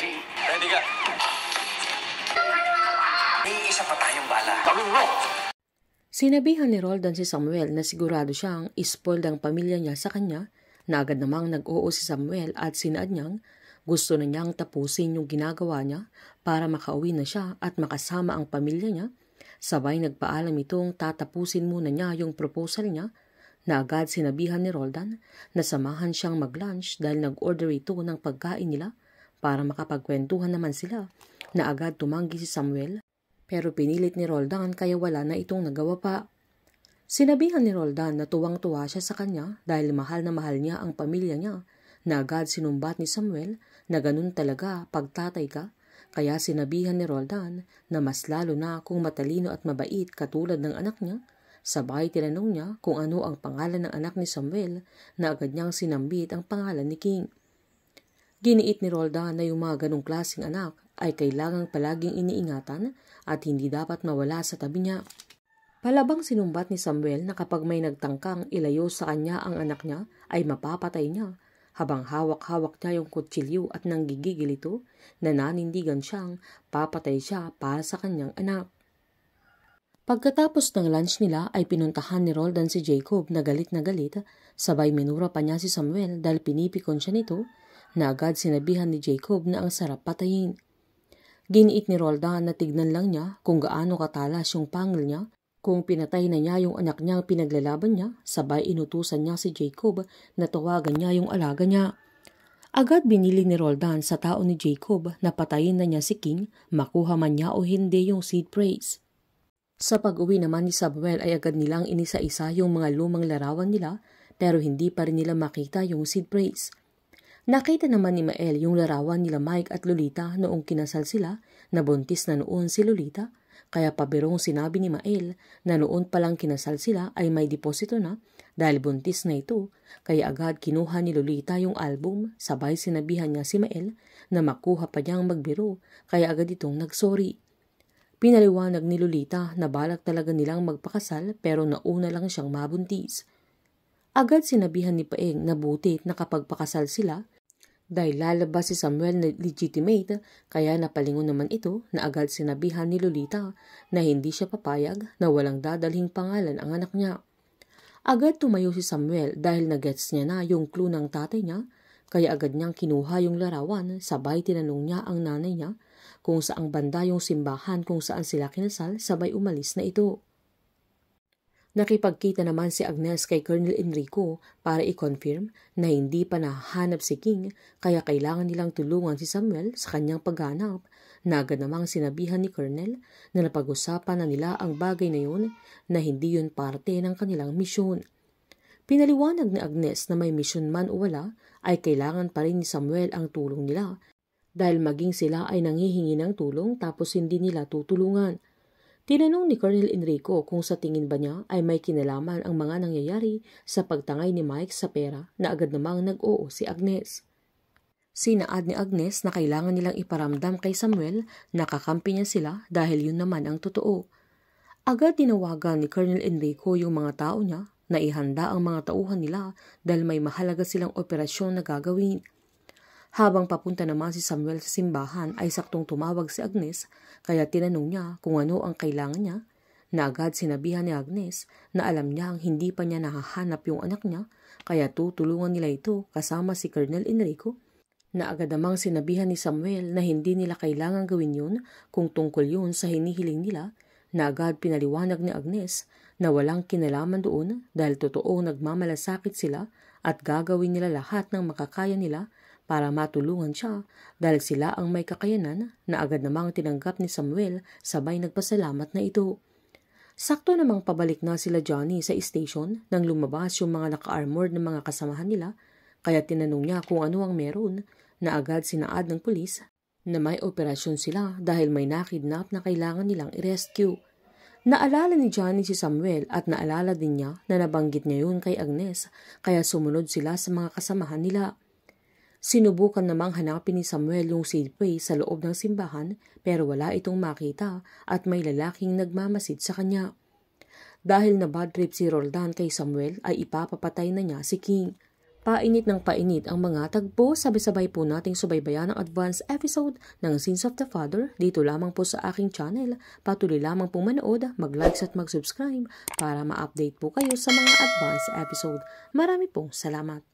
Ready ka? May isa pa tayong bala. Gawin mo! Sinabihan ni Roldan si Samuel na sigurado siyang ispoiled ang pamilya niya sa kanya, na agad namang nag-oo si Samuel at sinaad niyang gusto na niyang tapusin yung ginagawa niya para makauwi na siya at makasama ang pamilya niya. Sabay nagpaalam itong tatapusin muna niya yung proposal niya, na agad sinabihan ni Roldan na samahan siyang mag-lunch dahil nag-order ito ng pagkain nila para makapagkwentuhan naman sila, na agad tumanggi si Samuel. Pero pinilit ni Roldan kaya wala na itong nagawa pa. Sinabihan ni Roldan na tuwang-tuwa siya sa kanya dahil mahal na mahal niya ang pamilya niya, na agad sinumbat ni Samuel na ganun talaga pagtatay ka. Kaya sinabihan ni Roldan na mas lalo na kung matalino at mabait katulad ng anak niya. Sabay tinanong niya kung ano ang pangalan ng anak ni Samuel, na agad niyang sinambit ang pangalan ni King. Giniit ni Roldan na yung mga ganong klaseng anak ay kailangang palaging iniingatan at hindi dapat mawala sa tabi niya. Palabang sinumbat ni Samuel na kapag may nagtangkang ilayo sa kanya ang anak niya ay mapapatay niya, habang hawak-hawak niya yung kutsilyo at nanggigigil ito na nanindigan siyang papatay siya para sa kanyang anak. Pagkatapos ng lunch nila ay pinuntahan ni Roldan si Jacob na galit, sabay minura pa niya si Samuel dahil pinipikon siya nito, na agad sinabihan ni Jacob na ang sarap patayin. Giniit ni Roldan na tignan lang niya kung gaano katalas yung pangil niya kung pinatay na niya yung anak niyang pinaglalaban niya. Sabay inutusan niya si Jacob na tawagan niya yung alaga niya. Agad binili ni Roldan sa tao ni Jacob na patayin na niya si King, makuha man niya o hindi yung seed praise. Sa pag-uwi naman ni Samuel ay agad nilang inisa-isa yung mga lumang larawan nila, pero hindi pa rin nila makita yung seed praise. Nakita naman ni Mael yung larawan nila Mike at Lolita noong kinasal sila, na buntis na noon si Lolita, kaya pabirong sinabi ni Mael na noon palang kinasal sila ay may deposito na dahil buntis na ito, kaya agad kinuha ni Lolita yung album. Sabay sinabihan niya si Mael na makuha pa niyang magbiro, kaya agad itong nagsorry. Pinaliwanag ni Lolita na balak talaga nilang magpakasal pero nauna lang siyang mabuntis. Agad sinabihan ni Paeng na butit na kapag pakasal sila, dahil lalabas si Samuel na legitimate, kaya napalingon naman ito, na agad sinabihan ni Lolita na hindi siya papayag na walang dadalhing pangalan ang anak niya. Agad tumayo si Samuel dahil nagets niya na yung clue ng tatay niya, kaya agad niyang kinuha yung larawan. Sabay tinanong niya ang nanay niya kung saang banda yung simbahan kung saan sila kinasal, sabay umalis na ito. Nakipagkita naman si Agnes kay Colonel Enrico para i-confirm na hindi pa nahanap si King, kaya kailangan nilang tulungan si Samuel sa kanyang paghanap, na agad namang sinabihan ni Colonel na napag-usapan na nila ang bagay na yun, na hindi yun parte ng kanilang misyon. Pinaliwanag ni Agnes na may misyon man o wala ay kailangan pa rin ni Samuel ang tulong nila, dahil maging sila ay nanghihingi ng tulong tapos hindi nila tutulungan. Tinanong ni Colonel Enrico kung sa tingin ba niya ay may kinalaman ang mga nangyayari sa pagtangay ni Mike sa pera, na agad namang nag-oo si Agnes. Sinaad ni Agnes na kailangan nilang iparamdam kay Samuel na kakampi niya sila dahil yun naman ang totoo. Agad tinawagan ni Colonel Enrico yung mga tao niya na ihanda ang mga tauhan nila dahil may mahalaga silang operasyon na gagawin. Habang papunta naman si Samuel sa simbahan ay saktong tumawag si Agnes, kaya tinanong niya kung ano ang kailangan niya, na agad sinabihan ni Agnes na alam niya ang hindi pa niya nahahanap yung anak niya, kaya tutulungan nila ito kasama si Colonel Enrico, na agad namang sinabihan ni Samuel na hindi nila kailangan gawin yun kung tungkol yun sa hinihiling nila, na agad pinaliwanag ni Agnes na walang kinalaman doon dahil totoong nagmamalasakit sila at gagawin nila lahat ng makakaya nila para matulungan siya dahil sila ang may kakayanan, na agad namang tinanggap ni Samuel sabay nagpasalamat na ito. Sakto namang pabalik na sila Johnny sa station nang lumabas yung mga naka-armored na mga kasamahan nila, kaya tinanong niya kung ano ang meron, na agad sinaad ng pulis na may operasyon sila dahil may nakidnap na kailangan nilang i-rescue. Naalala ni Johnny si Samuel at naalala din niya na nabanggit niya yun kay Agnes, kaya sumunod sila sa mga kasamahan nila. Sinubukan namang hanapin ni Samuel yung seed praise sa loob ng simbahan pero wala itong makita at may lalaking nagmamasid sa kanya. Dahil na bad trip si Roldan kay Samuel ay ipapapatay na niya si King. Painit ng painit ang mga tagpo, sabay-sabay po nating subaybayan ang advance episode ng Sins of the Father dito lamang po sa aking channel. Patuloy lamang pong manood, mag-likes at mag-subscribe para ma-update po kayo sa mga advance episode. Marami pong salamat.